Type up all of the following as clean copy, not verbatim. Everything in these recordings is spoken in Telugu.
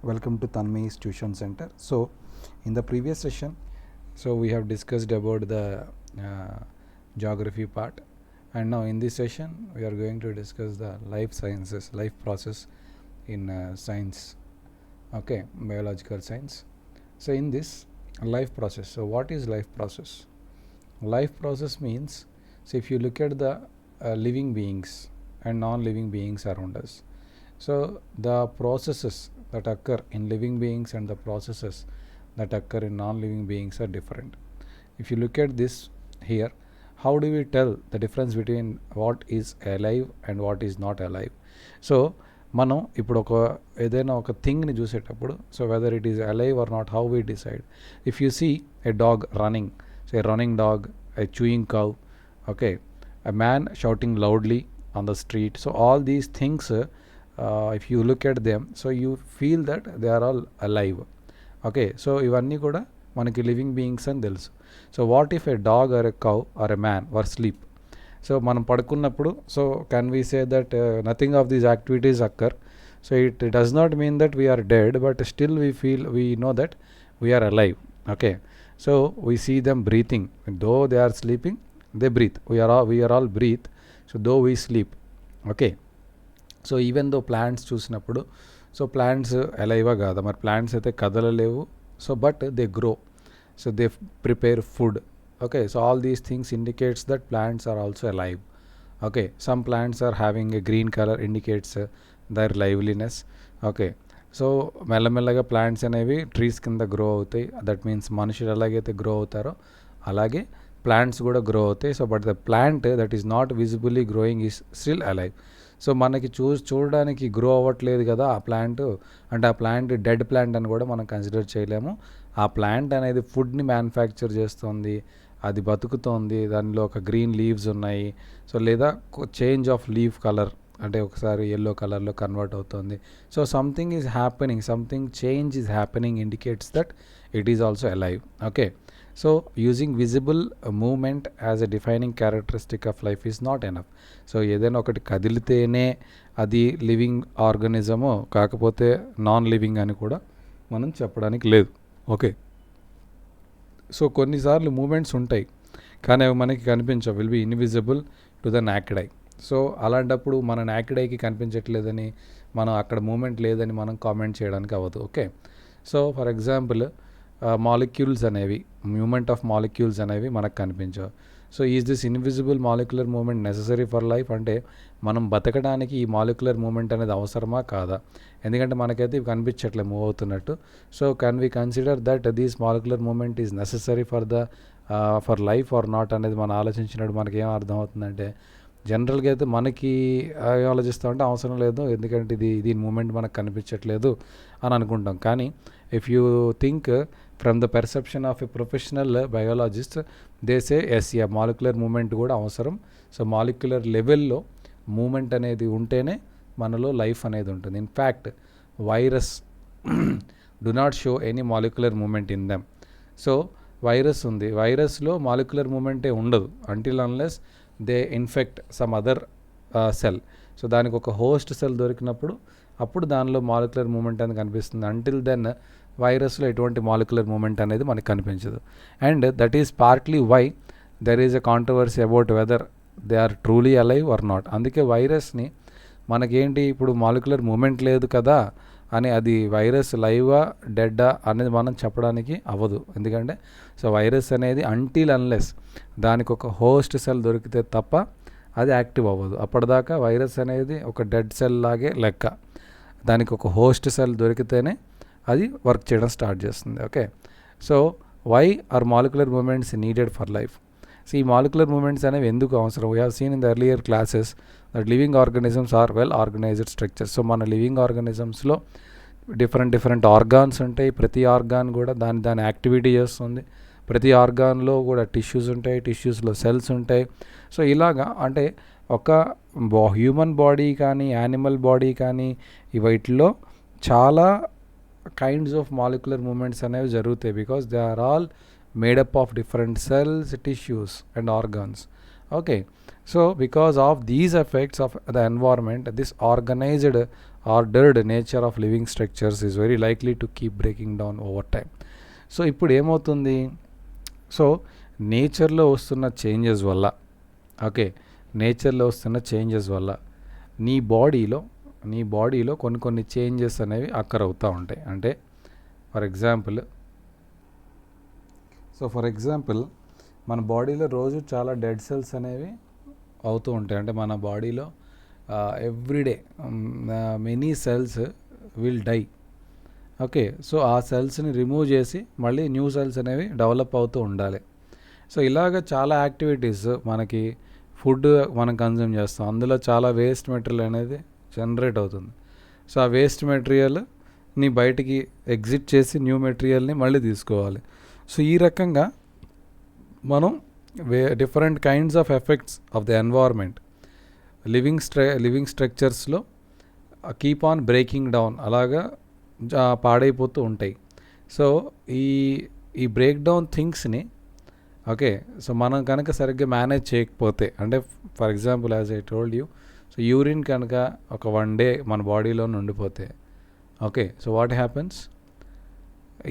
Welcome to Tanmai's Tuition Center. So, in the previous session, we have discussed about the geography part, and now in this session, we are going to discuss the life sciences, life process in science. Okay, biological science. So, in this life process, so what is life process? Life process means, so if you look at the living beings and non-living beings around us, so the processes that occur in living beings and the processes that occur in non-living beings are different. If you look at this here, how do we tell the difference between what is alive and what is not alive? So మనం ఇప్పుడు ఏదైనా ఒక థింగ్ని చూసేటప్పుడు, so whether it is alive or not, how we decide. If you see a dog running, so a running dog, a chewing cow, okay, a man shouting loudly on the street, so all these things, if you look at them, so you feel that they are all alive. Okay, so ఇవన్నీ కూడా మనకి లివింగ్ బీయింగ్స్ అని తెలుసు. So what if a dog or a cow or a man were sleep? So మనం పడుకున్నప్పుడు, so can we say that nothing of these activities occur? So it does not mean that we're dead, but still we know that we're alive. Okay, so we see them breathing, though they are sleeping they breathe, we are all breathe, so though we sleep. Okay, so even though plants చూసినప్పుడు, సో ప్లాంట్స్ అలైవా కాదా? మరి ప్లాంట్స్ అయితే కదలలేవు, so but they grow, so they prepare food. Okay, so all these things indicates that plants are also alive. Okay, some plants are having a green colour indicates their liveliness. Okay, so మెల్లమెల్లగా ప్లాంట్స్ అనేవి ట్రీస్ కింద గ్రో అవుతాయి. దట్ మీన్స్ మనుషులు ఎలాగైతే గ్రో అవుతారో అలాగే ప్లాంట్స్ కూడా గ్రో అవుతాయి. So but the plant that is not visibly growing is still alive. So మనకి చూడడానికి గ్రో అవ్వట్లేదు కదా ఆ ప్లాంట్, అంటే ఆ ప్లాంట్ డెడ్ ప్లాంట్ అని కూడా మనం కన్సిడర్ చేయలేము. ఆ ప్లాంట్ అనేది ఫుడ్ని మ్యానుఫ్యాక్చర్ చేస్తుంది, అది బతుకుతోంది, దానిలో ఒక గ్రీన్ లీవ్స్ ఉన్నాయి. సో లేదా చేంజ్ ఆఫ్ లీఫ్ కలర్, అంటే ఒకసారి ఎల్లో కలర్లో కన్వర్ట్ అవుతుంది. So something is happening, something change is happening indicates that it is also alive. Okay, so using visible movement as a defining characteristic of life is not enough. So ఏదైనా ఒకటి కదిలితేనే అది లివింగ్ ఆర్గనిజము, కాకపోతే నాన్ లివింగ్ అని కూడా మనం చెప్పడానికి లేదు. ఓకే, సో కొన్నిసార్లు మూమెంట్స్ ఉంటాయి కానీ అవి మనకి కనిపించవు, will be invisible to the naked eye. So అలాంటప్పుడు మన నాకెడ్ ఐకి కనిపించట్లేదని, మనం అక్కడ మూమెంట్ లేదని మనం కామెంట్ చేయడానికి అవ్వదు. Okay, so for example molecules అనేవి, మూమెంట్ ఆఫ్ మాలిక్యూల్స్ అనేవి మనకు కనిపించవు. So is this invisible molecular movement necessary for life? అంటే మనం బతకడానికి ఈ మాలిక్యులర్ మూమెంట్ అనేది అవసరమా కాదా? ఎందుకంటే మనకైతే ఇవి కనిపించట్లే మూవ్ అవుతున్నట్టు. So can we consider that these molecular movement is necessary for life or not అనేది మనం ఆలోచించినప్పుడు మనకి ఏం అర్థమవుతుందంటే, జనరల్గా అయితే మనకి ఏం ఆలోచిస్తామంటే అవసరం లేదు, ఎందుకంటే దీని మూమెంట్ మనకు కనిపించట్లేదు అని అనుకుంటాం. కానీ if you think from the perception of a professional biologist, they say yes, molecular movement కూడా అవసరం. సో మాలిక్యులర్ లెవెల్లో మూమెంట్ అనేది ఉంటేనే మనలో లైఫ్ అనేది ఉంటుంది. In fact virus do not show any molecular movement in them. So virus ఉంది, వైరస్లో మాలిక్యులర్ మూమెంటే ఉండదు until unless they infect some other cell. So దానికి ఒక హోస్ట్ సెల్ దొరికినప్పుడు అప్పుడు దానిలో మాలిక్యులర్ మూమెంట్ అనేది కనిపిస్తుంది. అంటిల్ దెన్ వైరస్లో ఎటువంటి మాలిక్యులర్ మూమెంట్ అనేది మనకు కనిపించదు. And that is partly why there is a controversy about whether they are truly alive or not. అందుకే వైరస్ని మనకేంటి, ఇప్పుడు మాలిక్యులర్ మూమెంట్ లేదు కదా అని అది వైరస్ లైవా డెడ్డా అనేది మనం చెప్పడానికి అవ్వదు. ఎందుకంటే సో వైరస్ అనేది అంటిల్ అన్లెస్ దానికి ఒక హోస్ట్ సెల్ దొరికితే తప్ప అది యాక్టివ్ అవ్వదు. అప్పటిదాకా వైరస్ అనేది ఒక డెడ్ సెల్ లాగే లెక్క, దానికి ఒక హోస్ట్ సెల్ దొరికితేనే అది వర్క్ చేయడం స్టార్ట్ చేస్తుంది. Okay, so why are molecular movements needed for life? So ఈ మాలిక్యులర్ మూమెంట్స్ అనేవి ఎందుకు అవసరం? We have seen in the earlier classes that living organisms are well organized structures. So మన లివింగ్ ఆర్గానిజమ్స్లో డిఫరెంట్ ఆర్గాన్స్ ఉంటాయి, ప్రతి ఆర్గాన్ కూడా దాని యాక్టివిటీ చేస్తుంది. ప్రతి ఆర్గాన్లో కూడా టిష్యూస్ ఉంటాయి, టిష్యూస్లో సెల్స్ ఉంటాయి. సో ఇలాగా అంటే ఒక హ్యూమన్ బాడీ కానీ యానిమల్ బాడీ కానీ వీటిలో చాలా కైండ్స్ ఆఫ్ మాలిక్యులర్ మూమెంట్స్ అనేవి జరుగుతాయి, because they are all made up of different cells, tissues and organs. Okay, so because of these effects of the environment, this organized ordered nature of living structures is very likely to keep breaking down over time. So ఇప్పుడు ఏమవుతుంది, సో నేచర్లో వస్తున్న చేంజెస్ వల్ల, ఓకే, నేచర్లో వస్తున్న చేంజెస్ వల్ల నీ బాడీలో కొన్ని చేంజెస్ అనేవి అక్కర్ అవుతూ ఉంటాయి. అంటే ఫర్ ఎగ్జాంపుల్ మన బాడీలో రోజు చాలా డెడ్ సెల్స్ అనేవి అవుతూ ఉంటాయి. అంటే మన బాడీలో everyday many cells will die. Okay, so ఆ సెల్స్ని రిమూవ్ చేసి మళ్ళీ న్యూ సెల్స్ అనేవి డెవలప్ అవుతూ ఉండాలి. సో ఇలాగ చాలా యాక్టివిటీస్, మనకి ఫుడ్ మనం కన్జ్యూమ్ చేస్తాం, అందులో చాలా వేస్ట్ మెటీరియల్ అనేది జనరేట్ అవుతుంది. సో ఆ వేస్ట్ మెటీరియల్ని బయటికి ఎగ్జిట్ చేసి న్యూ మెటీరియల్ని మళ్ళీ తీసుకోవాలి. సో ఈ రకంగా మనం different kinds of effects of the environment living స్ట్రక్చర్స్లో కీప్ ఆన్ బ్రేకింగ్ డౌన్, అలాగా పాడైపోతూ ఉంటాయి. సో ఈ బ్రేక్ డౌన్ థింగ్స్ని, ఓకే, సో మనం కనుక సరిగ్గా మేనేజ్ చేయకపోతే, అంటే for example as I told you, so urine కనుక ఒక 1 day మన బాడీలో ఉండిపోతే, ఓకే, సో వాట్ హ్యాపెన్స్,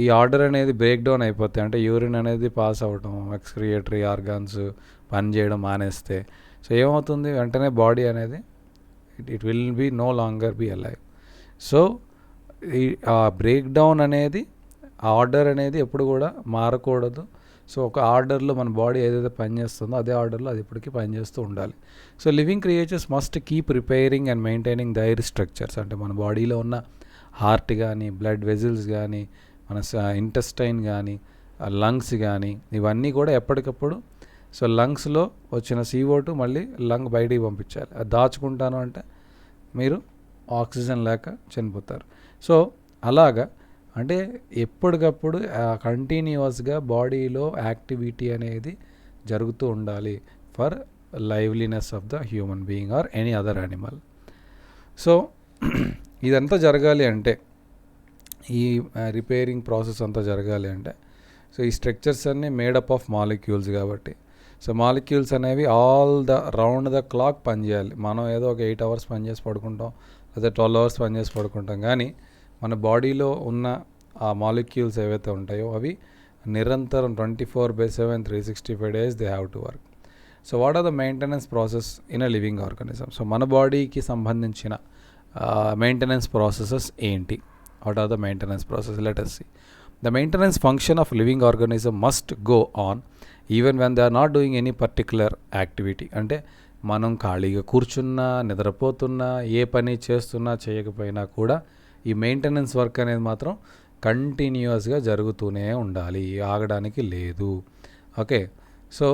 ఈ ఆర్డర్ అనేది బ్రేక్ డౌన్ అయిపోతే, అంటే యూరిన్ అనేది పాస్ అవ్వటం, ఎక్స్క్రియేటరీ ఆర్గాన్స్ పనిచేయడం మానేస్తే, సో ఏమవుతుంది, వెంటనే బాడీ అనేది it will be no longer be alive. So ఈ బ్రేక్ డౌన్ అనేది, ఆర్డర్ అనేది ఎప్పుడు కూడా మారకూడదు. సో ఒక ఆర్డర్లో మన బాడీ ఏదైతే పనిచేస్తుందో అదే ఆర్డర్లో అది ఇప్పటికీ పనిచేస్తూ ఉండాలి. So living creatures must keep repairing and maintaining their structures. అంటే మన బాడీలో ఉన్న హార్ట్ కానీ, బ్లడ్ వెజిల్స్ కానీ, మన ఇంటెస్టైన్ కానీ, లంగ్స్ కానీ, ఇవన్నీ కూడా ఎప్పటికప్పుడు, సో లంగ్స్లో వచ్చిన CO2 మళ్ళీ లంగ్ బయటికి పంపించాలి. అది దాచుకుంటాను అంటే మీరు ఆక్సిజన్ లేక చనిపోతారు. సో అలాగా, అంటే ఎప్పటికప్పుడు కంటిన్యూస్గా బాడీలో యాక్టివిటీ అనేది జరుగుతూ ఉండాలి for liveliness of the human being or any other animal. So ఇదంతా జరగాలి అంటే, ఈ రిపేరింగ్ ప్రాసెస్ అంతా జరగాలి అంటే, సో ఈ స్ట్రక్చర్స్ అన్నీ మేడప్ ఆఫ్ మాలిక్యూల్స్ కాబట్టి, సో మాలిక్యూల్స్ అనేవి రౌండ్ ద క్లాక్ పనిచేయాలి. మనం ఏదో ఒక 8 hours పనిచేసి పడుకుంటాం, లేదా 12 hours పనిచేసి పడుకుంటాం, కానీ మన బాడీలో ఉన్న ఆ మాలిక్యూల్స్ ఏవైతే ఉంటాయో అవి నిరంతరం 24/7 365 days they have to work. So what are the maintenance process in a living organism? So మన బాడీకి సంబంధించిన మెయింటెనెన్స్ ప్రాసెసెస్ ఏంటి? What are the maintenance process? Let us see. The maintenance function of living organism must go on even when they are not doing any particular activity. అంటే మనం ఖాళీగా కూర్చున్నా, నిద్రపోతున్నా, ఏ పని చేస్తున్నా చేయకపోయినా కూడా ఈ మెయింటెనెన్స్ వర్క్ అనేది మాత్రం కంటిన్యూస్గా జరుగుతూనే ఉండాలి, ఆగడానికి లేదు. Okay, so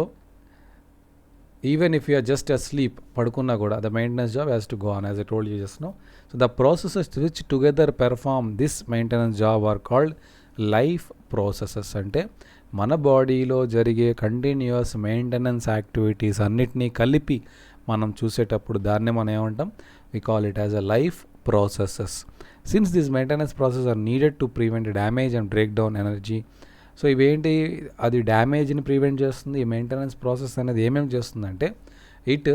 even if you are just asleep, పడుకున్నా కూడా the maintenance job has to go on, as I told you just now. So the processes which together perform this maintenance job are called life processes. అంటే మన బాడీలో జరిగే కంటిన్యూస్ మెయింటెనెన్స్ యాక్టివిటీస్ అన్నిటినీ కలిపి మనం చూసేటప్పుడు దాన్నే మనం ఏమంటాం, we call it as a life processes. Since this maintenance process are needed to prevent damage and break down energy. So ఇవేంటి, అది డ్యామేజ్ని ప్రివెంట్ చేస్తుంది. ఈ మెయింటెనెన్స్ ప్రాసెస్ అనేది ఏమేమి చేస్తుందంటే, it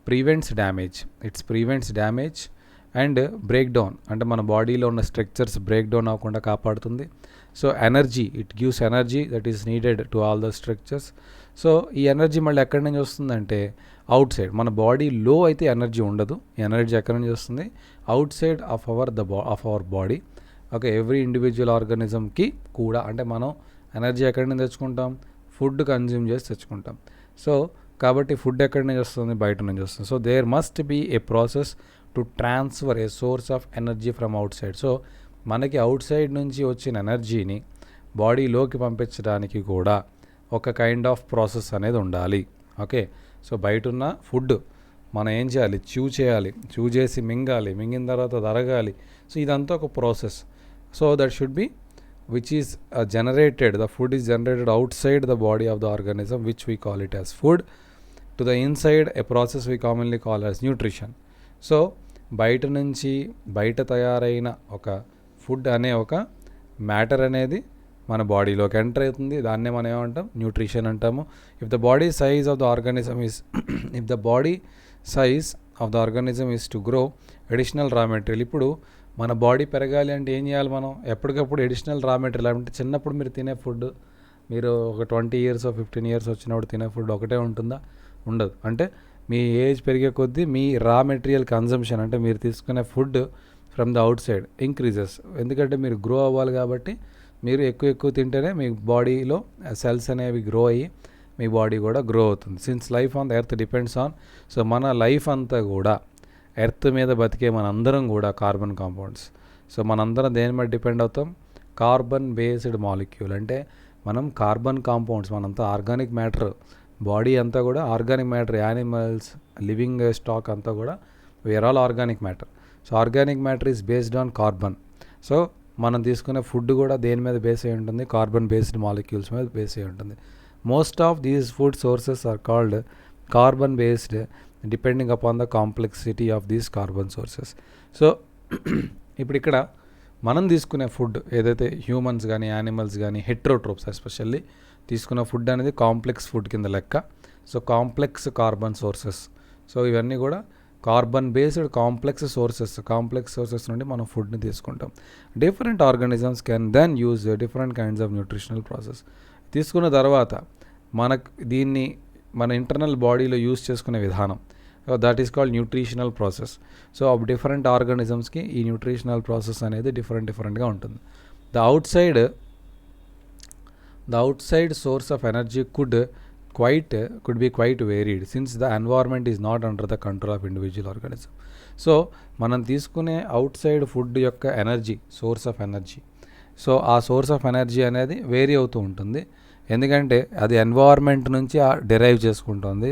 prevents damage and break down, అంటే మన బాడీలో ఉన్న స్ట్రక్చర్స్ బ్రేక్ డౌన్ అవ్వకుండా కాపాడుతుంది. So energy, it gives energy that is needed to all the structures. So ఈ ఎనర్జీ మళ్ళీ ఎక్కడి నుంచి వస్తుందంటే అవుట్ సైడ్. మన బాడీలో అయితే ఎనర్జీ ఉండదు. ఎనర్జీ ఎక్కడి నుంచి వస్తుంది? Outside of our body. Okay, every individual ఆర్గానిజంకి కూడా, అంటే మనం ఎనర్జీ ఎక్కడి నుంచి తెచ్చుకుంటాం? ఫుడ్ కన్జ్యూమ్ చేసి తెచ్చుకుంటాం. సో కాబట్టి ఫుడ్ ఎక్కడి నుంచి వస్తుంది? బయట నుంచి వస్తుంది. So there must be a process to transfer a source of energy from outside. So మనకి అవుట్ సైడ్ నుంచి వచ్చిన ఎనర్జీని బాడీలోకి పంపించడానికి కూడా ఒక కైండ్ ఆఫ్ ప్రాసెస్ అనేది ఉండాలి. ఓకే, సో బయట ఉన్న ఫుడ్ మనం ఏం చేయాలి? చూ చేసి మింగాలి, మింగిన తర్వాత తరగాలి. సో ఇదంతా ఒక process. So that should be which is generated, the food is generated outside the body of the organism, which we call it as food. To the inside, a process we commonly call as nutrition. So బయట తయారైన ఒక ఫుడ్ అనే ఒక మ్యాటర్ అనేది మన బాడీలోకి ఎంటర్ అవుతుంది. దాన్నే మనం ఏమంటాం? న్యూట్రిషన్ అంటాము. If the body size of the organism is to grow, additional raw material. ఇప్పుడు మన బాడీ పెరగాలి అంటే ఏం చేయాలి మనం? ఎప్పటికప్పుడు అడిషనల్ రా మెటీరియల్ అంటే చిన్నప్పుడు మీరు తినే ఫుడ్, మీరు ఒక 20 years 15 years వచ్చినప్పుడు తినే ఫుడ్ ఒకటే ఉంటుందా? ఉండదు. అంటే మీ ఏజ్ పెరిగే కొద్దీ మీ రా మెటీరియల్ కన్జంప్షన్ అంటే మీరు తీసుకునే food from the out side increases. ఎందుకంటే మీరు గ్రో అవ్వాలి కాబట్టి మీరు ఎక్కువ తింటేనే మీ బాడీలో సెల్స్ అనేవి గ్రో అయ్యి మీ బాడీ కూడా గ్రో అవుతుంది. Since life on the earth depends on, so మన లైఫ్ అంతా కూడా ఎర్త్ మీద బతికే మనందరం కూడా కార్బన్ కాంపౌండ్స్. సో మనందరం దేని మీద డిపెండ్ అవుతాం? Carbon based molecule. అంటే మనం కార్బన్ కాంపౌండ్స్, మనంతా ఆర్గానిక్ మ్యాటర్, బాడీ అంతా కూడా organic matter, animals, living stock అంతా కూడా were all organic matter. So organic matter is based on carbon. So మనం తీసుకునే ఫుడ్ కూడా దేని మీద బేస్ అయి ఉంటుంది? కార్బన్ బేస్డ్ మాలిక్యూల్స్ మీద బేస్ అయి ఉంటుంది. Most of these food sources are called carbon based depending upon the complexity of these carbon sources. So ఇప్పుడు ఇక్కడ మనం తీసుకునే ఫుడ్ ఏదైతే హ్యూమన్స్ కానీ యానిమల్స్ కానీ హెట్రోట్రోప్స్ ఎస్పెషల్లీ తీసుకున్న ఫుడ్ అనేది కాంప్లెక్స్ ఫుడ్ కింద లెక్క. So complex carbon sources. So ఇవన్నీ కూడా కార్బన్ బేస్డ్ కాంప్లెక్స్ సోర్సెస్ నుండి మనం ఫుడ్ని తీసుకుంటాం. Different organisms can then use different kinds of nutritional process. తీసుకున్న తర్వాత మనకు దీన్ని మన ఇంటర్నల్ బాడీలో యూజ్ చేసుకునే విధానం, that is called nutritional process. So different ఆర్గానిజమ్స్కి ఈ న్యూట్రిషనల్ ప్రాసెస్ అనేది డిఫరెంట్గా ఉంటుంది. The outside source of energy could be quite varied since the environment is not under the control of individual organism. So మనం తీసుకునే అవుట్ సైడ్ ఫుడ్ యొక్క energy, source of energy, so ఆ సోర్స్ ఆఫ్ ఎనర్జీ అనేది వేరీ అవుతూ ఉంటుంది. ఎందుకంటే అది ఎన్వైర్న్మెంట్ నుంచి డిరైవ్ చేసుకుంటుంది.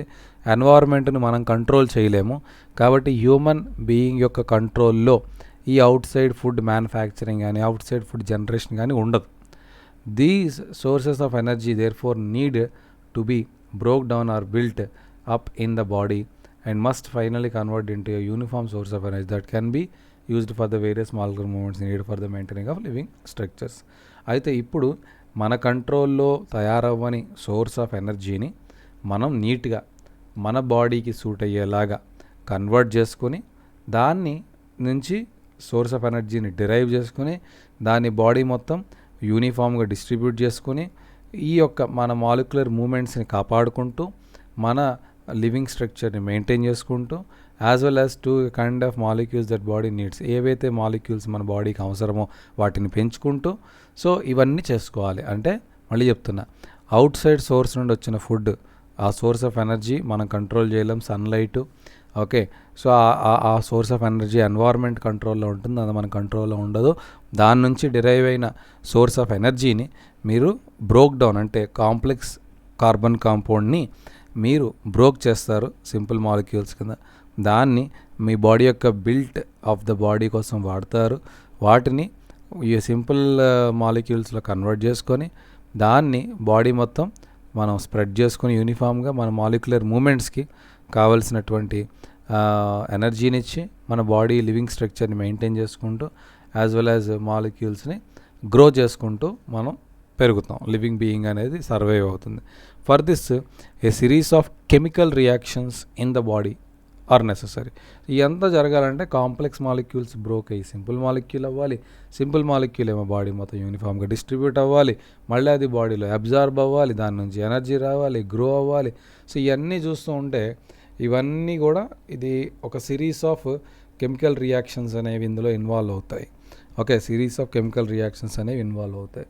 ఎన్వైర్న్మెంట్ని మనం కంట్రోల్ చేయలేము. కాబట్టి హ్యూమన్ బీయింగ్ యొక్క కంట్రోల్లో ఈ అవుట్ సైడ్ ఫుడ్ మ్యానుఫ్యాక్చరింగ్ కానీ అవుట్ సైడ్ ఫుడ్ జనరేషన్ కానీ ఉండదు. These sources of energy therefore need to be broke down or built up in the body and must finally convert into a uniform source of energy that can be used for the various molecular movements needed for the maintaining of living structures. అయితే ఇప్పుడు మన కంట్రోల్లో తయారవ్వని సోర్స్ ఆఫ్ ఎనర్జీని మనం నీట్గా మన బాడీకి సూట్ అయ్యేలాగా కన్వర్ట్ చేసుకొని దాన్ని నుంచి సోర్స్ ఆఫ్ ఎనర్జీని డిరైవ్ చేసుకుని దాన్ని బాడీ మొత్తం యూనిఫామ్గా డిస్ట్రిబ్యూట్ చేసుకుని ఈ యొక్క మన మాలిక్యులర్ మూమెంట్స్ని కాపాడుకుంటూ మన లివింగ్ స్ట్రక్చర్ని మెయింటైన్ చేసుకుంటూ as well as to kind of molecules that body needs, ఏవైతే మాలిక్యూల్స్ మన బాడీకి అవసరమో వాటిని పెంచుకుంటూ సో ఇవన్నీ చేసుకోవాలి. అంటే మళ్ళీ చెప్తున్నా, అవుట్ సైడ్ సోర్స్ నుండి వచ్చిన ఫుడ్, ఆ సోర్స్ ఆఫ్ ఎనర్జీ మనం కంట్రోల్ చేయలేం, సన్లైట్. ఓకే, సో ఆ సోర్స్ ఆఫ్ ఎనర్జీ ఎన్వైర్న్మెంట్ కంట్రోల్లో ఉంటుంది, అది మన కంట్రోల్లో ఉండదు. దాని నుంచి డిరైవ్ అయిన సోర్స్ ఆఫ్ ఎనర్జీని మీరు బ్రోక్ డౌన్ అంటే కాంప్లెక్స్ కార్బన్ కాంపౌండ్ని మీరు బ్రోక్ చేస్తారు సింపుల్ మాలిక్యూల్స్ కింద. దాన్ని మీ బాడీ యొక్క బిల్ట్ ఆఫ్ ద బాడీ కోసం వాడతారు. వాటిని ఈ సింపుల్ మాలిక్యూల్స్లో కన్వర్ట్ చేసుకొని దాన్ని బాడీ మొత్తం మనం స్ప్రెడ్ చేసుకొని యూనిఫామ్గా మన మాలిక్యులర్ మూమెంట్స్కి కావలసినటువంటి ఎనర్జీనిచ్చి మన బాడీ లివింగ్ స్ట్రక్చర్ని మెయింటైన్ చేసుకుంటూ యాజ్ వెల్ యాజ్ మాలిక్యూల్స్ని గ్రో చేసుకుంటూ మనం పెరుగుతాం. లివింగ్ బీయింగ్ అనేది సర్వైవ్ అవుతుంది. For this a series of chemical reactions in the body are necessary. ఇదంతా జరగాలంటే కాంప్లెక్స్ మాలిక్యూల్స్ బ్రోక్ అయ్యి సింపుల్ మాలిక్యూల్ అవ్వాలి. సింపుల్ మాలిక్యూల్ ఏమో బాడీ మొత్తం యూనిఫామ్గా డిస్ట్రిబ్యూట్ అవ్వాలి, మళ్ళీ అది బాడీలో అబ్జార్బ్ అవ్వాలి, దాని నుంచి ఎనర్జీ రావాలి, గ్రో అవ్వాలి. సో ఇవన్నీ చూస్తూ ఉంటే ఇవన్నీ కూడా ఇది ఒక సిరీస్ ఆఫ్ కెమికల్ రియాక్షన్స్ అనేవి ఇందులో ఇన్వాల్వ్ అవుతాయి. Okay, series of chemical reactions అనేవి ఇన్వాల్వ్ అవుతాయి.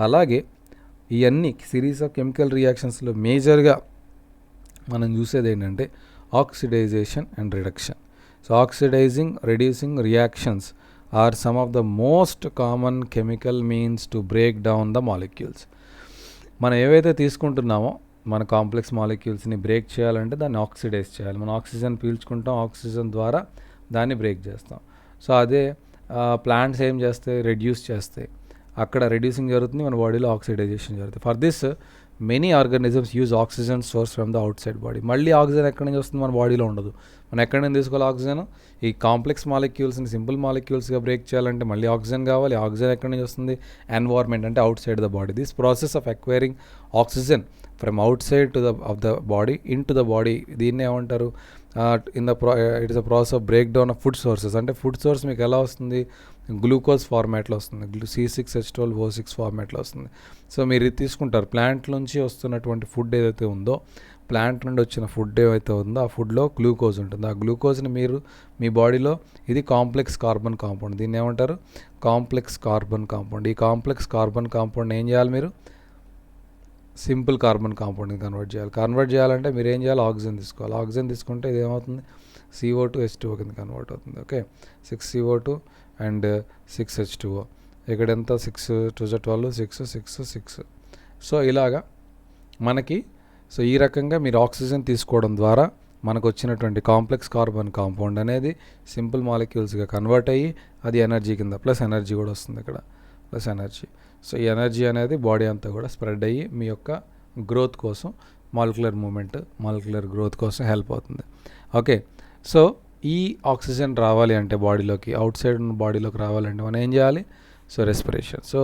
అలాగే ఇవన్నీ సిరీస్ ఆఫ్ కెమికల్ రియాక్షన్స్లో మేజర్గా మనం చూసేది ఏంటంటే oxidization and reduction. So oxidizing, reducing reactions are some of the most common chemical means to break down the molecules. మనం ఏవైతే తీసుకుంటున్నామో మన కాంప్లెక్స్ మాలిక్యూల్స్ని బ్రేక్ చేయాలంటే దాన్ని ఆక్సిడైజ్ చేయాలి. మనం ఆక్సిజన్ పీల్చుకుంటాం, ఆక్సిజన్ ద్వారా దాన్ని బ్రేక్ చేస్తాం. సో అదే ప్లాంట్స్ ఏం చేస్తాయి, రెడ్యూస్ చేస్తాయి. అక్కడ రెడ్యూసింగ్ జరుగుతుంది, మన బాడీలో ఆక్సిడైజేషన్ జరుగుతుంది. For this many organisms use oxygen source from the out side body. మళ్ళీ ఆక్సిజన్ ఎక్కడి నుంచి వస్తుంది? మన బాడీలో ఉండదు. మనం ఎక్కడి నుంచి తీసుకోవాలి ఆక్సిజన్? ఈ కాంప్లెక్స్ మాలిక్యూల్స్ని సింపుల్ మాలిక్యూల్స్గా బ్రేక్ చేయాలంటే మళ్ళీ ఆక్సిజన్ కావాలి. ఆక్సిజన్ ఎక్కడి నుంచి వస్తుంది? ఎన్వైర్న్మెంట్ అంటే out side the body. This process of acquiring oxygen from out side to of the body in to the body. దీన్ని ఏమంటారు, it is a process of break down of food sources. అంటే ఫుడ్ సోర్స్ మీకు ఎలా వస్తుంది, గ్లూకోజ్ ఫార్మాట్లో వస్తుంది, C6H12O6 ఫార్మాట్లో వస్తుంది. సో మీరు ఇది తీసుకుంటారు, ప్లాంట్ నుంచి వస్తున్నటువంటి ఫుడ్ ఏదైతే ఉందో, ప్లాంట్ నుండి వచ్చిన ఫుడ్ ఏదైతే ఉందో ఆ ఫుడ్లో గ్లూకోజ్ ఉంటుంది. ఆ గ్లూకోజ్ని మీరు మీ బాడీలో, ఇది కాంప్లెక్స్ కార్బన్ కాంపౌండ్, దీన్ని ఏమంటారు, కాంప్లెక్స్ కార్బన్ కాంపౌండ్. ఈ కాంప్లెక్స్ కార్బన్ కాంపౌండ్ ఏం చేయాలి, మీరు సింపుల్ కార్బన్ కాంపౌండ్ని కన్వర్ట్ చేయాలి. కన్వర్ట్ చేయాలంటే మీరు ఏం చేయాలి, ఆక్సిజన్ తీసుకోవాలి. ఆక్సిజన్ తీసుకుంటే ఇది ఏమవుతుంది, CO2H2O కింద కన్వర్ట్ అవుతుంది. Okay, 6CO2 and 6H2O. ఇక్కడ ఎంత, 6 2 12, 6. సో ఇలాగా మనకి, సో ఈ రకంగా మీరు ఆక్సిజన్ తీసుకోవడం ద్వారా మనకు వచ్చినటువంటి కాంప్లెక్స్ కార్బన్ కాంపౌండ్ అనేది సింపుల్ మాలిక్యూల్స్గా కన్వర్ట్ అయ్యి అది ఎనర్జీ కింద, ప్లస్ ఎనర్జీ కూడా వస్తుంది ఇక్కడ, ప్లస్ ఎనర్జీ. సో ఈ ఎనర్జీ అనేది బాడీ అంతా కూడా స్ప్రెడ్ అయ్యి మీ యొక్క గ్రోత్ కోసం, మాలిక్యులర్ మూమెంట్, మాలిక్యులర్ గ్రోత్ కోసం హెల్ప్ అవుతుంది. ఓకే, సో ఈ ఆక్సిజన్ రావాలి అంటే బాడీలోకి, అవుట్ సైడ్ ఉన్న బాడీలోకి రావాలంటే మనం ఏం చేయాలి, సో రెస్పిరేషన్. సో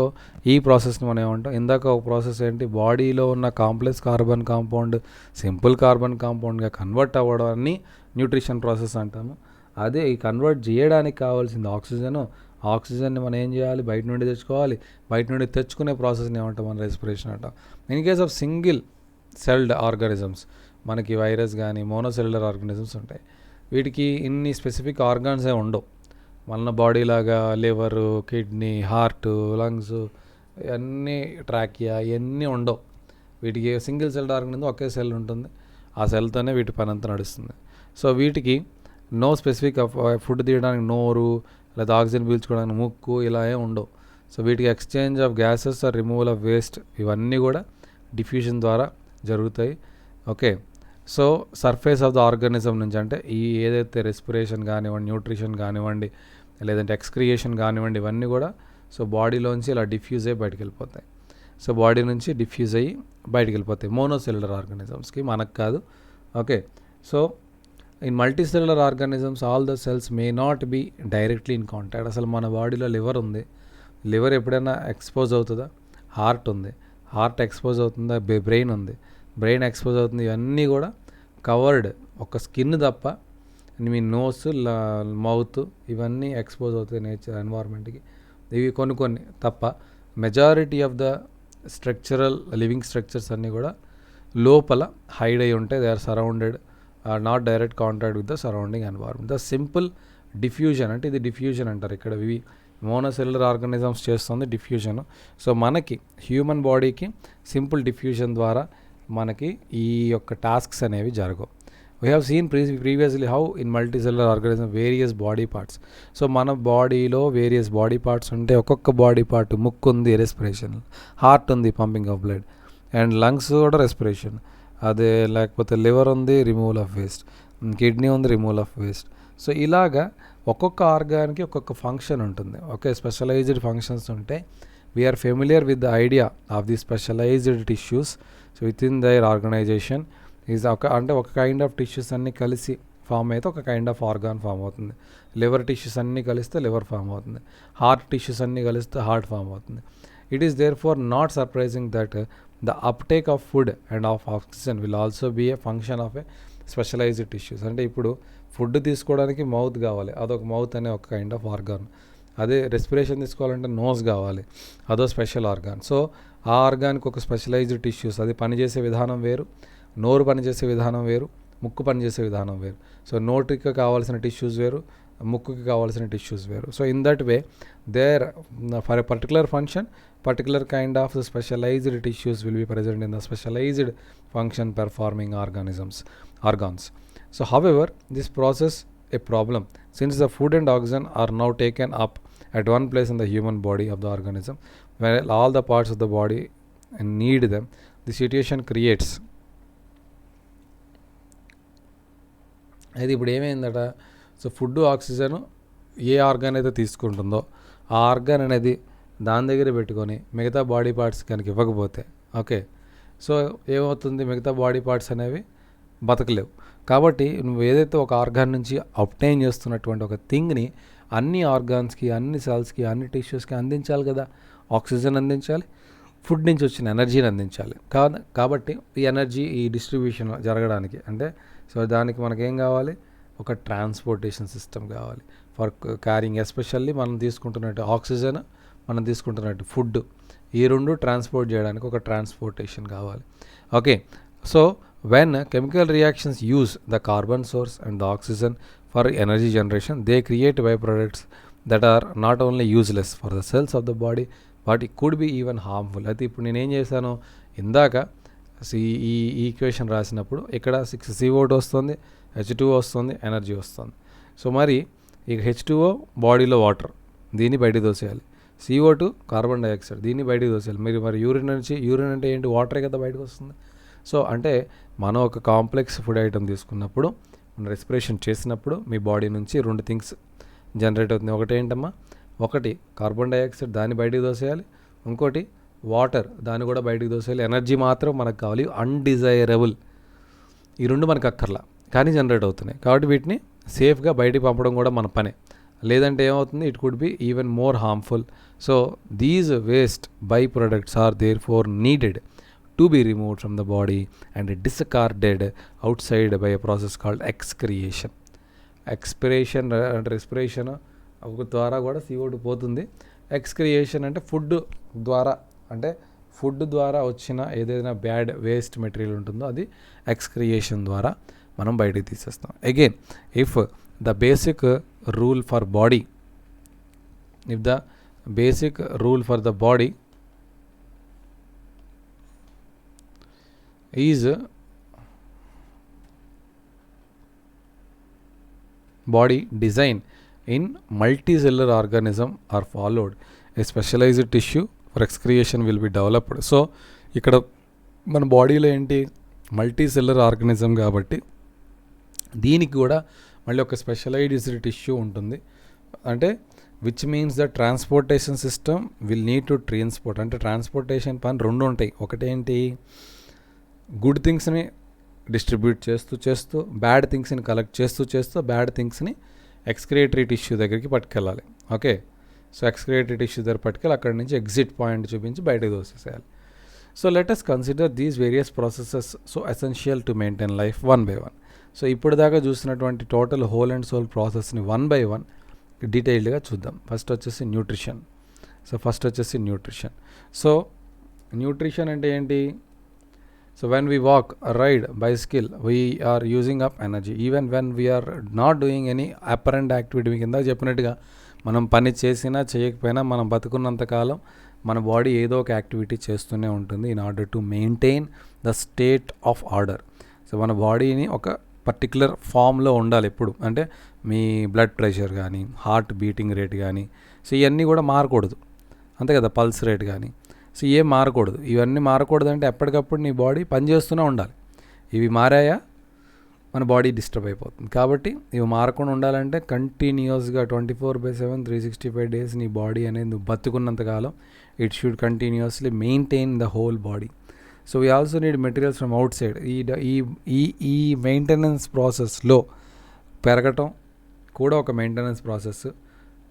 ఈ ప్రాసెస్ని మనం ఏమంటాం, ఇందాక ఒక ప్రాసెస్ ఏంటి, బాడీలో ఉన్న complex carbon compound simple carbon కాంపౌండ్గా కన్వర్ట్ అవ్వడాన్ని న్యూట్రిషన్ ప్రాసెస్ అంటాము. అదే ఈ కన్వర్ట్ చేయడానికి కావాల్సింది ఆక్సిజన్. ఆక్సిజన్ని మనం ఏం చేయాలి, బయట నుండి తెచ్చుకోవాలి. బయట నుండి తెచ్చుకునే ప్రాసెస్ని ఏమంటాం, మనం రెస్పిరేషన్ అంటాం. In case of single celled organisms, మనకి వైరస్ కానీ మోనోసెల్యులర్ ఆర్గానిజమ్స్ ఉంటాయి, వీటికి ఇన్ని స్పెసిఫిక్ ఆర్గాన్సే ఉండవు. మన బాడీ లాగా లివరు, కిడ్నీ, హార్ట్, లంగ్స్, ఇవన్నీ ట్రాకియా, ఇవన్నీ ఉండవు. వీటికి సింగిల్ సెల్డ్ ఆర్గానిజం ఒకే సెల్ ఉంటుంది, ఆ సెల్తోనే వీటి పని అంతా నడుస్తుంది. సో వీటికి నో స్పెసిఫిక్ ఫుడ్ తీయడానికి నోరు, లేదా ఆక్సిజన్ పీల్చుకోవడానికి ముక్కు, ఇలా ఏం ఉండవు. సో వీటికి exchange of gases or removal of waste, ఇవన్నీ కూడా డిఫ్యూజన్ ద్వారా జరుగుతాయి. Okay, so surface of the organism నుంచి, అంటే ఈ ఏదైతే రెస్పిరేషన్ కానివ్వండి, న్యూట్రిషన్ కానివ్వండి, లేదంటే ఎక్స్క్రియేషన్ కానివ్వండి, ఇవన్నీ కూడా సో బాడీలోంచి ఇలా డిఫ్యూజ్ అయ్యి బయటకు వెళ్ళిపోతాయి. సో బాడీ నుంచి డిఫ్యూజ్ అయ్యి బయటకు వెళ్ళిపోతాయి మోనోసెల్యులర్ ఆర్గానిజమ్స్కి, మనకు కాదు. Okay, so in multicellular organisms all the cells may not be directly in contact. అసలు మన బాడీలో లివర్ ఉంది, లివర్ ఎప్పుడైనా ఎక్స్పోజ్ అవుతుందా, హార్ట్ ఉంది, హార్ట్ ఎక్స్పోజ్ అవుతుందా, బ్రెయిన్ ఉంది, బ్రెయిన్ ఎక్స్పోజ్ అవుతుంది, ఇవన్నీ కూడా కవర్డ్ ఒక స్కిన్ తప్ప, మీ నోస్, మౌత్, ఇవన్నీ ఎక్స్పోజ్ అవుతాయి నేచర్ ఎన్వైర్న్మెంట్కి. ఇవి కొన్ని తప్ప majority of the structural living structures అన్నీ కూడా లోపల హైడ్ అయి ఉంటాయి. They are surrounded, not direct contact with the surrounding environment. The simple diffusion, అంటే ఇది డిఫ్యూజన్ అంటారు ఇక్కడ. ఇవి మోనోసెల్యులర్ ఆర్గానిజమ్స్ చేస్తుంది డిఫ్యూజన్. సో మనకి హ్యూమన్ బాడీకి సింపుల్ డిఫ్యూజన్ ద్వారా మనకి ఈ యొక్క టాస్క్స్ అనేవి జరగవు. We have scene previously how in multicellular organism various body parts. So మన బాడీలో వేరియస్ బాడీ పార్ట్స్ ఉంటే, ఒక్కొక్క బాడీ పార్ట్, ముక్కు ఉంది రెస్పిరేషన్, హార్ట్ ఉంది pumping of blood, and lungs కూడా రెస్పిరేషన్, అదే లేకపోతే లివర్ ఉంది రిమూవల్ ఆఫ్ వేస్ట్, కిడ్నీ ఉంది రిమూవల్ ఆఫ్ వేస్ట్. సో ఇలాగా ఒక్కొక్క ఆర్గాన్కి ఒక్కొక్క ఫంక్షన్ ఉంటుంది. ఓకే, స్పెషలైజ్డ్ ఫంక్షన్స్ ఉంటాయి. We are familiar with the idea of the specialised tissues. So within their organisation is అంటే ఒక కైండ్ ఆఫ్ టిష్యూస్ అన్నీ కలిసి ఫామ్ అయితే ఒక కైండ్ ఆఫ్ ఆర్గాన్ ఫామ్ అవుతుంది. లివర్ టిష్యూస్ అన్నీ కలిస్తే లివర్ ఫామ్ అవుతుంది, హార్ట్ టిష్యూస్ అన్నీ కలిస్తే హార్ట్ ఫామ్ అవుతుంది. It is therefore not surprising that the uptake of food and of oxygen will also be a function of a specialised tissues. అంటే ఇప్పుడు ఫుడ్ తీసుకోవడానికి మౌత్ కావాలి, అదొక మౌత్ అనే ఒక కైండ్ ఆఫ్ ఆర్గాన్. అదే రెస్పిరేషన్ తీసుకోవాలంటే నోస్ కావాలి, అదో స్పెషల్ ఆర్గాన్. సో ఆ ఆర్గాన్కి ఒక స్పెషలైజ్డ్ టిష్యూస్, అది పనిచేసే విధానం వేరు, నోరు పనిచేసే విధానం వేరు, ముక్కు పనిచేసే విధానం వేరు. సో నోటికి కావాల్సిన టిష్యూస్ వేరు, ముక్కుకి కావాల్సిన టిష్యూస్ వేరు. So in that way therefore a particular function particular kind of specialized tissues will be present in the specialized function performing organs. So however, this process a problem since the food and oxygen are now taken up at one place in the human body of the organism, where all the parts of the body need them. The situation creates, అది ఇప్పుడు ఏమైందట, సో ఫుడ్, ఆక్సిజన్ ఏ ఆర్గాన్ అయితే తీసుకుంటుందో ఆ ఆర్గాన్ అనేది దాని దగ్గర పెట్టుకొని మిగతా బాడీ పార్ట్స్ కనుక ఇవ్వకపోతే, ఓకే, సో ఏమవుతుంది, మిగతా బాడీ పార్ట్స్ అనేవి బతకలేవు. కాబట్టి నువ్వు ఏదైతే ఒక ఆర్గాన్ నుంచి అబ్టైన్ చేస్తున్నటువంటి ఒక థింగ్ని అన్ని ఆర్గాన్స్కి, అన్ని సెల్స్కి, అన్ని టిష్యూస్కి అందించాలి కదా, ఆక్సిజన్ అందించాలి, ఫుడ్ నుంచి వచ్చిన ఎనర్జీని అందించాలి. కాబట్టి ఈ ఎనర్జీ ఈ డిస్ట్రిబ్యూషన్ జరగడానికి అంటే సో దానికి మనకేం కావాలి, ఒక ట్రాన్స్పోర్టేషన్ సిస్టమ్ కావాలి ఫర్ క్యారింగ్. ఎస్పెషల్లీ మనం తీసుకుంటున్నట్టు ఆక్సిజన్, మనం తీసుకుంటున్నట్టు ఫుడ్, ఈ రెండు ట్రాన్స్పోర్ట్ చేయడానికి ఒక ట్రాన్స్పోర్టేషన్ కావాలి. Okay, so when chemical reactions use the carbon source and the oxygen for energy generation, they create byproducts that are not only useless for the cells of the body but it could be even harmful. అయితే ఇప్పుడు నేనేం చేశాను, ఇందాక ఈ ఈక్వేషన్ రాసినప్పుడు ఇక్కడ 6 CO2 వస్తుంది, H2O వస్తుంది, ఎనర్జీ వస్తుంది. సో మరి ఇక H2O బాడీలో వాటర్, దీన్ని బయటికి దోసేయాలి. CO2 కార్బన్ డైఆక్సైడ్, దీన్ని బయటికి దోసేయాలి. మరి యూరిన్ నుంచి, యూరిన్ అంటే ఏంటి, వాటరే కదా బయటకు వస్తుంది. సో అంటే మనం ఒక కాంప్లెక్స్ ఫుడ్ ఐటమ్ తీసుకున్నప్పుడు, మనం రెస్పిరేషన్ చేసినప్పుడు మీ బాడీ నుంచి 2 థింగ్స్ జనరేట్ అవుతుంది. ఒకటి ఏంటమ్మా, ఒకటి కార్బన్ డైఆక్సైడ్, దాన్ని బయటికి దోసేయాలి. ఇంకోటి వాటర్, దాన్ని కూడా బయటికి దోసేయాలి. ఎనర్జీ మాత్రం మనకు కావాలి, అన్డిజైరబుల్. ఈ 2 మనకు అక్కర్లా కానీ జనరేట్ అవుతున్నాయి. కాబట్టి వీటిని సేఫ్గా బయటికి పంపడం కూడా మన పనే. లేదంటే ఏమవుతుంది, it could be even more harmful. So these waste byproducts are therefore needed to be removed from the body and discarded outside by a process called excretion. Expiration అంటే రెస్పిరేషన్ ద్వారా కూడా CO2 పోతుంది. ఎక్స్క్రియేషన్ అంటే ఫుడ్ ద్వారా, అంటే ఫుడ్ ద్వారా వచ్చిన ఏదైనా బ్యాడ్ వేస్ట్ మెటీరియల్ ఉంటుందో అది ఎక్స్క్రియేషన్ ద్వారా మనం బయటికి తీసేస్తాం. Again if the basic rule for body, if the basic rule for the body is body design in multicellular organism are followed, a specialized tissue for excretion will be developed. So ఇక్కడ మన బాడీలో ఏంటి, మల్టీసెల్యులర్ ఆర్గానిజం కాబట్టి దీనికి కూడా మళ్ళీ ఒక స్పెషలైజ్డ్ టిష్యూ ఉంటుంది. అంటే which means the transportation system will need to transport, అంటే ట్రాన్స్పోర్టేషన్ పని 2 ఉంటాయి. ఒకటేంటి, గుడ్ థింగ్స్ని డిస్ట్రిబ్యూట్ చేస్తూ బ్యాడ్ థింగ్స్ని కలెక్ట్ చేస్తూ బ్యాడ్ థింగ్స్ని ఎక్స్క్రియేటరీ టిష్యూ దగ్గరికి పట్టుకెళ్ళాలి. ఓకే, సో ఎక్స్క్రియేటరీ టిష్యూ దగ్గర పట్టుకెళ్ళి అక్కడి నుంచి ఎగ్జిట్ పాయింట్ చూపించి బయటకు దోసేసేయాలి. So let us consider these various processes so essential to maintain life one by one. So ఇప్పుడు దాకా చూసినటువంటి టోటల్ హోల్ అండ్ సోల్ ప్రాసెస్ని 1 by 1 డీటెయిల్డ్గా చూద్దాం. ఫస్ట్ వచ్చేసి న్యూట్రిషన్. సో న్యూట్రిషన్ అంటే ఏంటి, so when we walk, ride, bicycle, we are using up energy. Even when we are not doing any apparent activity, మీకు ఇందాక చెప్పినట్టుగా మనం పని చేసినా చేయకపోయినా మనం బతుకున్నంతకాలం మన బాడీ ఏదో ఒక యాక్టివిటీ చేస్తూనే ఉంటుంది in order to maintain the state of order. So మన బాడీని ఒక పర్టికులర్ ఫామ్లో ఉండాలి ఎప్పుడు, అంటే మీ బ్లడ్ ప్రెషర్ కానీ, హార్ట్ బీటింగ్ రేట్ కానీ, సో ఇవన్నీ కూడా మారకూడదు, అంతే కదా, పల్స్ రేట్ కానీ, సో ఏం మారకూడదు. ఇవన్నీ మారకూడదు అంటే ఎప్పటికప్పుడు నీ బాడీ పనిచేస్తూనే ఉండాలి. ఇవి మారాయా మన బాడీ డిస్టర్బ్ అయిపోతుంది. కాబట్టి ఇవి మారకుండా ఉండాలంటే కంటిన్యూస్గా 24/7 365 days నీ బాడీ అనేది నువ్వు బతుకున్నంతకాలం it should continuously maintain the whole body. So we also need materials from outside. ఈ మెయింటెనెన్స్ ప్రాసెస్లో పెరగటం కూడా ఒక మెయింటెనెన్స్ ప్రాసెస్.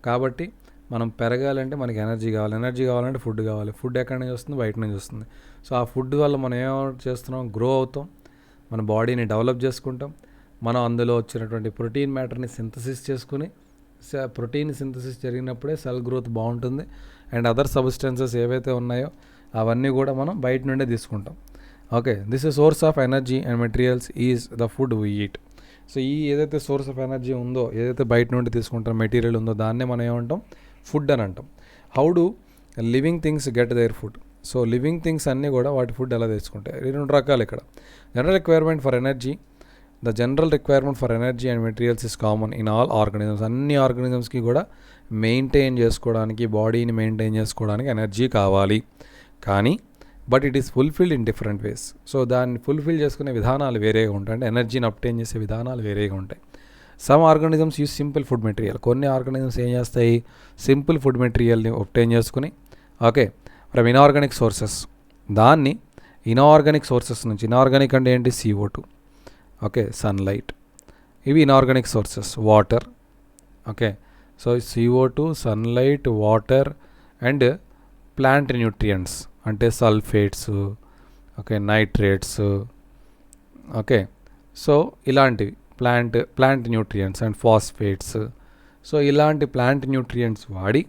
కాబట్టి మనం పెరగాలంటే మనకి ఎనర్జీ కావాలంటే ఫుడ్ కావాలి. ఫుడ్ ఎక్కడి నుంచి వస్తుంది, బయట నుంచి వస్తుంది. సో ఆ ఫుడ్ వల్ల మనం ఏం చేస్తున్నాం, గ్రో అవుతాం, మన బాడీని డెవలప్ చేసుకుంటాం. మనం అందులో వచ్చినటువంటి ప్రోటీన్ మ్యాటర్ని సింథసిస్ చేసుకుని, ప్రోటీన్ సింథసిస్ జరిగినప్పుడే సెల్ గ్రోత్ బాగుంటుంది. అండ్ అదర్ సబ్స్టెన్సెస్ ఏవైతే ఉన్నాయో అవన్నీ కూడా మనం బయట నుండే తీసుకుంటాం. Okay, this is source of energy and materials is the food we eat. So ఈ ఏదైతే సోర్స్ ఆఫ్ ఎనర్జీ ఉందో, ఏదైతే బయట నుండి తీసుకుంటాం మెటీరియల్ ఉందో, దాన్నే మనం ఏమంటాం, ఫుడ్ అని అంటాం. How do living things get their food. So living things అన్నీ కూడా వాటి ఫుడ్ ఎలా తెచ్చుకుంటాయి, 2 రకాలు ఇక్కడ. General requirement for energy, the general requirement for energy and materials is common in all organisms. అన్ని ఆర్గానిజమ్స్కి కూడా మెయింటైన్ చేసుకోవడానికి, బాడీని మెయింటైన్ చేసుకోవడానికి ఎనర్జీ కావాలి. కానీ but it is fulfilled in different ways. So దాన్ని ఫుల్ఫిల్ చేసుకునే విధానాలు వేరేగా ఉంటాయి, అంటే ఎనర్జీని అప్టైన్ చేసే విధానాలు వేరేగా ఉంటాయి. Some organisms use simple food material. కొన్ని ఆర్గానిజమ్స్ ఏం చేస్తాయి, సింపుల్ ఫుడ్ మెటీరియల్ని ఒప్టైన్ చేసుకుని, ఓకే, ఫ్రమ్ ఇన్ఆర్గానిక్ సోర్సెస్, దాన్ని ఇన్ఆర్గానిక్ సోర్సెస్ నుంచి, ఇన్ఆర్గానిక్ అంటే ఏంటి, CO2, ఓకే, సన్లైట్, ఇవి inorganic sources, water, okay. So CO2, sunlight, water and plant nutrients, అంటే sulphates, okay, nitrates, okay. So ఇలాంటివి plant nutrients and phosphates. So ఇలాంటి ప్లాంట్ న్యూట్రియంట్స్ వాడి,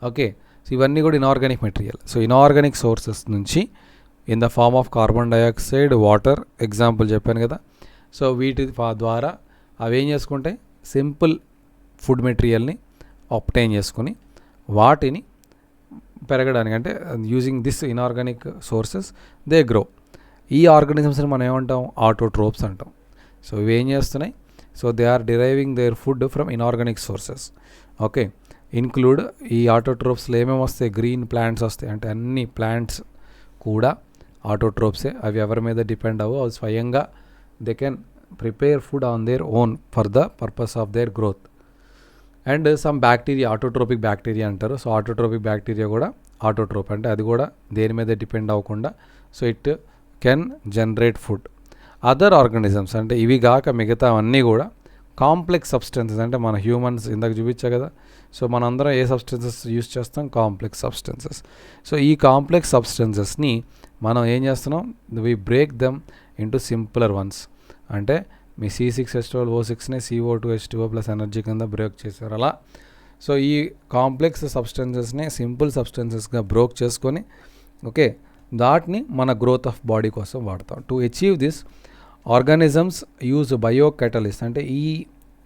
ఓకే. సో ఇవన్నీ కూడా inorganic material. So inorganic sources నుంచి in the form of carbon dioxide, water example చెప్పాను కదా. సో వీటి ద్వారా అవి ఏం చేసుకుంటాయి, సింపుల్ ఫుడ్ మెటీరియల్ని ఆబ్టైన్ చేసుకుని వాటిని పెరగడానికి, అంటే using this inorganic sources they grow. ఈ ఆర్గానిజమ్స్ని మనం ఏమంటాం, ఆటోట్రోప్స్ అంటాం. సో ఇవి ఏం చేస్తున్నాయి, so they are deriving their food from inorganic sources. Okay, include ఈ ఆటోట్రోప్స్లో ఏమేమి వస్తాయి, గ్రీన్ ప్లాంట్స్ వస్తాయి. అంటే అన్ని ప్లాంట్స్ కూడా ఆటోట్రోప్సే. అవి ఎవరి మీద డిపెండ్ అవ్వవు, అవి స్వయంగా they can prepare food on their own for the purpose of their growth. And some bacteria, autotrophic bacteria అంటారు. సో ఆటోట్రోపిక్ బ్యాక్టీరియా కూడా ఆటోట్రోప్, అంటే అది కూడా దేని మీద డిపెండ్ అవ్వకుండా so it can generate food. Other organisms అంటే ఇవి కాక మిగతా అన్నీ కూడా కాంప్లెక్స్ సబ్స్టెన్సెస్. అంటే మన హ్యూమన్స్ ఇందాక చూపించా కదా, సో మనందరం ఏ సబ్స్టెన్సెస్ యూస్ చేస్తాం, కాంప్లెక్స్ సబ్స్టెన్సెస్. సో ఈ కాంప్లెక్స్ సబ్స్టెన్సెస్ని మనం ఏం చేస్తున్నాం, we break them into simpler ones. అంటే మీ C6H12O6ని CO2H2O ప్లస్ ఎనర్జీ కింద బ్రేక్ చేశారు అలా. సో ఈ కాంప్లెక్స్ సబ్స్టెన్సెస్ని సింపుల్ సబ్స్టెన్సెస్గా బ్రేక్ చేసుకొని, ఓకే, దాటిని మన గ్రోత్ ఆఫ్ బాడీ కోసం వాడతాం. To achieve this organisms use biocatalyst. అంటే ఈ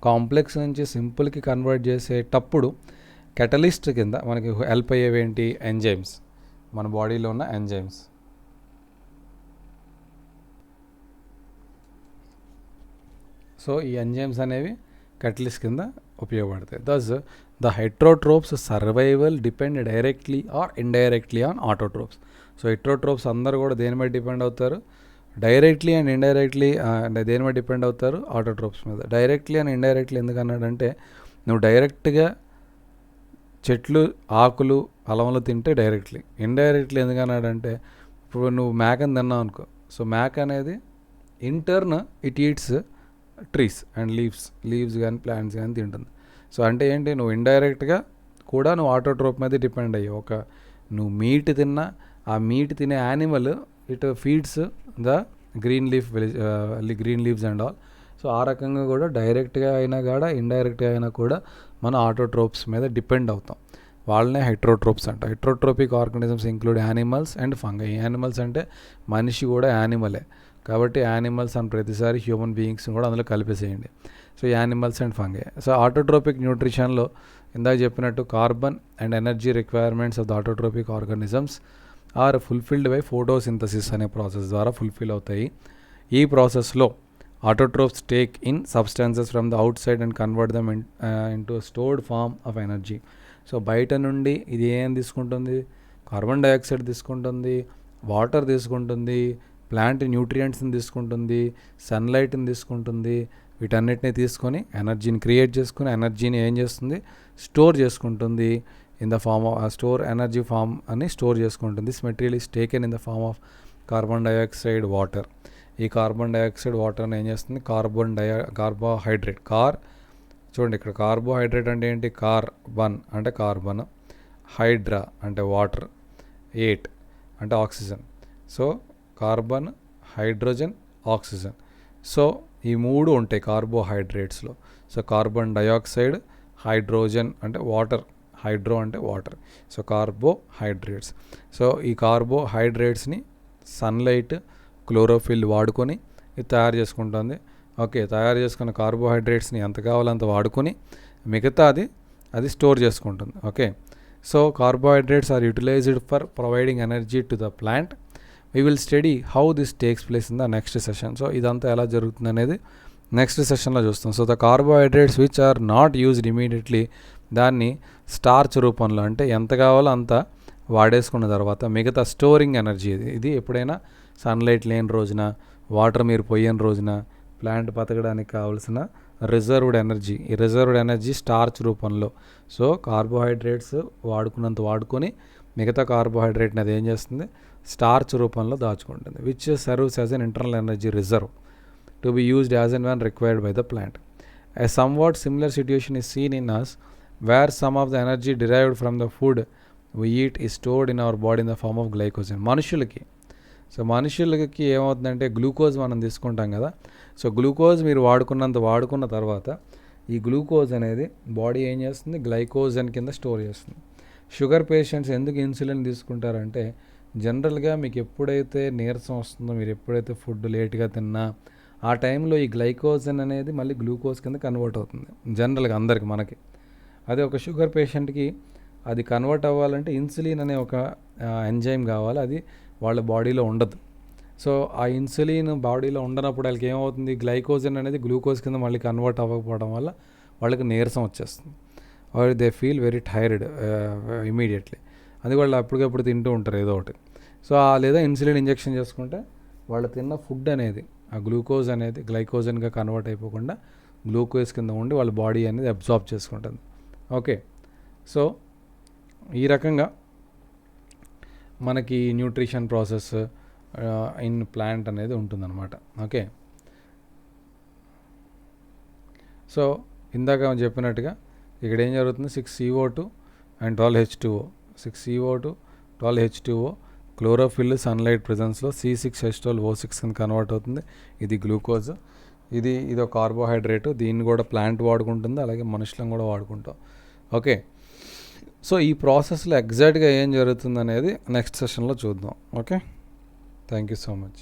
కాంప్లెక్స్ నుంచి సింపుల్కి కన్వర్ట్ చేసేటప్పుడు కెటలిస్ట్ కింద మనకి హెల్ప్ అయ్యేవేంటి, ఎంజైమ్స్, మన బాడీలో ఉన్న ఎంజైమ్స్. సో ఈ ఎంజైమ్స్ అనేవి కెటలిస్ట్ కింద ఉపయోగపడతాయి. Thus the heterotrophs survival depend directly or indirectly on autotrophs. So heterotrophs అందరూ కూడా దేని మీద డిపెండ్ అవుతారు, డైరెక్ట్లీ అండ్ ఇండైరెక్ట్లీ. దేని మీద డిపెండ్ అవుతారు, ఆటోట్రోప్స్ మీద. డైరెక్ట్లీ అండ్ ఇండైరెక్ట్లీ ఎందుకన్నాడంటే, నువ్వు డైరెక్ట్గా చెట్లు, ఆకులు, అలములు తింటే డైరెక్ట్లీ. ఇండైరెక్ట్లీ ఎందుకన్నాడంటే, ఇప్పుడు నువ్వు మేకని తిన్నావు అనుకో, సో మేక అనేది intern it eats trees and leaves కానీ ప్లాంట్స్ కానీ తింటుంది. సో అంటే ఏంటి, నువ్వు ఇండైరెక్ట్గా కూడా నువ్వు ఆటోట్రోప్ మీద డిపెండ్ అయ్యావు. నువ్వు మీట్ తిన్నా, ఆ మీట్ తినే animal it feeds the green leaves and all. So ఆ రకంగా కూడా డైరెక్ట్గా అయినా కూడా ఇండైరెక్ట్గా అయినా కూడా మన ఆటోట్రోప్స్ మీద డిపెండ్ అవుతాం. వాళ్ళనే హెట్రోట్రోప్స్ అంట. Heterotrophic organisms include animals and fungi. Animals అంటే మనిషి కూడా యానిమలే కాబట్టి యానిమల్స్ అని ప్రతిసారి హ్యూమన్ బీయింగ్స్ని కూడా అందులో కలిపేసేయండి. So animals and fungi. So autotrophic న్యూట్రిషన్లో ఇందాక చెప్పినట్టు carbon and energy requirements of the autotrophic organisms are fulfilled by photosynthesis అనే ప్రాసెస్ ద్వారా ఫుల్ఫిల్ అవుతాయి. ఈ ప్రాసెస్లో autotrophs take in substances from the outside and convert them into stored form of energy. So బయట నుండి ఇది ఏం తీసుకుంటుంది, కార్బన్ డైఆక్సైడ్ తీసుకుంటుంది, వాటర్ తీసుకుంటుంది, ప్లాంట్ న్యూట్రియంట్స్ని తీసుకుంటుంది, సన్లైట్ని తీసుకుంటుంది. వీటన్నిటిని తీసుకొని ఎనర్జీని క్రియేట్ చేసుకుని ఎనర్జీని ఏం చేస్తుంది, స్టోర్ చేసుకుంటుంది. In the form of store energy form అని స్టోర్ చేసుకుంటుంది. This material is taken in the form of carbon dioxide, water. ఈ కార్బన్ డైఆక్సైడ్ వాటర్ని ఏం చేస్తుంది, కార్బోహైడ్రేట్. చూడండి ఇక్కడ కార్బోహైడ్రేట్ అంటే ఏంటి, కార్బన్ అంటే కార్బన్, హైడ్రా అంటే వాటర్, ఎయిట్ అంటే oxygen. So carbon, hydrogen, oxygen. So ఈ మూడు ఉంటాయి కార్బోహైడ్రేట్స్లో. సో కార్బన్ డైఆక్సైడ్, హైడ్రోజన్ అంటే వాటర్, హైడ్రో అంటే వాటర్. So carbohydrates. సో ఈ కార్బోహైడ్రేట్స్ని సన్లైట్, క్లోరోఫిల్ వాడుకొని ఇది తయారు చేసుకుంటుంది. ఓకే, తయారు చేసుకున్న కార్బోహైడ్రేట్స్ని ఎంత కావాలంత వాడుకొని మిగతా అది స్టోర్ చేసుకుంటుంది. Okay, so carbohydrates are utilised for providing energy to the plant. We will study how this takes place in the next session. So ఇదంతా ఎలా జరుగుతుంది అనేది నెక్స్ట్ సెషన్లో చూస్తాం. So the carbohydrates which are not used immediately, దాన్ని స్టార్చ్ రూపంలో అంటే ఎంత కావాలో అంత వాడేసుకున్న తర్వాత మిగతా స్టోరింగ్ ఎనర్జీ ఇది ఎప్పుడైనా సన్లైట్ లేని రోజున, వాటర్ మీరు పోయని రోజున ప్లాంట్ బతకడానికి కావాల్సిన రిజర్వ్డ్ ఎనర్జీ. ఈ రిజర్వ్డ్ ఎనర్జీ స్టార్చ్ రూపంలో. సో కార్బోహైడ్రేట్స్ వాడుకున్నంత వాడుకొని మిగతా కార్బోహైడ్రేట్ని అది ఏం చేస్తుంది, స్టార్చ్ రూపంలో దాచుకుంటుంది. Which serves as an internal energy reserve to be used as and when required by the plant. A somewhat similar situation is seen in us where some of the energy derived from the food we eat is stored in our body in the form of glycogen. మనుషులకి ఏమవుతుందంటే గ్లూకోజ్ మనం తీసుకుంటాం కదా. సో గ్లూకోజ్ మీరు వాడుకున్న తర్వాత ఈ గ్లూకోజ్ అనేది బాడీ ఏం చేస్తుంది, గ్లైకోజన్ కింద స్టోర్ చేస్తుంది. షుగర్ పేషెంట్స్ ఎందుకు ఇన్సులిన్ తీసుకుంటారంటే, జనరల్గా మీకు ఎప్పుడైతే నీరసం వస్తుందో, మీరు ఎప్పుడైతే ఫుడ్ లేట్గా తిన్నా ఆ టైంలో ఈ గ్లైకోజన్ అనేది మళ్ళీ గ్లూకోజ్ కింద కన్వర్ట్ అవుతుంది జనరల్గా అందరికి మనకి. అదే ఒక షుగర్ పేషెంట్కి అది కన్వర్ట్ అవ్వాలంటే ఇన్సులిన్ అనే ఒక ఎంజైమ్ కావాలి, అది వాళ్ళ బాడీలో ఉండదు. సో ఆ ఇన్సులిన్ బాడీలో ఉండనప్పుడు వాళ్ళకి ఏమవుతుంది, గ్లైకోజన్ అనేది గ్లూకోజ్ కింద మళ్ళీ కన్వర్ట్ అవ్వకపోవడం వల్ల వాళ్ళకి నీరసం వచ్చేస్తుంది. Are they feel very tired immediately. అది వాళ్ళు అప్పటికప్పుడు తింటూ ఉంటారు ఏదో ఒకటి. సో లేదా ఇన్సులిన్ ఇంజెక్షన్ చేసుకుంటే వాళ్ళు తిన్న ఫుడ్ అనేది ఆ గ్లూకోజ్ అనేది గ్లైకోజన్గా కన్వర్ట్ అయిపోకుండా గ్లూకోజ్ కింద ఉండి వాళ్ళ బాడీ అనేది అబ్జార్బ్ చేసుకుంటుంది. ఓకే, సో ఈ రకంగా మనకి న్యూట్రిషన్ ప్రాసెస్ ఇన్ ప్లాంట్ అనేది ఉంటుందన్నమాట. ఓకే, సో ఇందాక చెప్పినట్టుగా ఇక్కడ ఏం జరుగుతుంది, 6CO2 and 12H2O. 6CO2 12H2O chlorophyll sunlight ప్రెజెన్స్లో C6H12O6 కింద కన్వర్ట్ అవుతుంది. ఇది గ్లూకోజ్. ఇది ఒక కార్బోహైడ్రేట్. దీన్ని కూడా ప్లాంట్ వాడుకుంటుంది, అలాగే మనుషులను కూడా వాడుకుంటాం. ఓకే, సో ఈ ప్రాసెస్లో ఎగ్జాక్ట్గా ఏం జరుగుతుంది అనేది నెక్స్ట్ సెషన్లో చూద్దాం. Okay, thank you so much.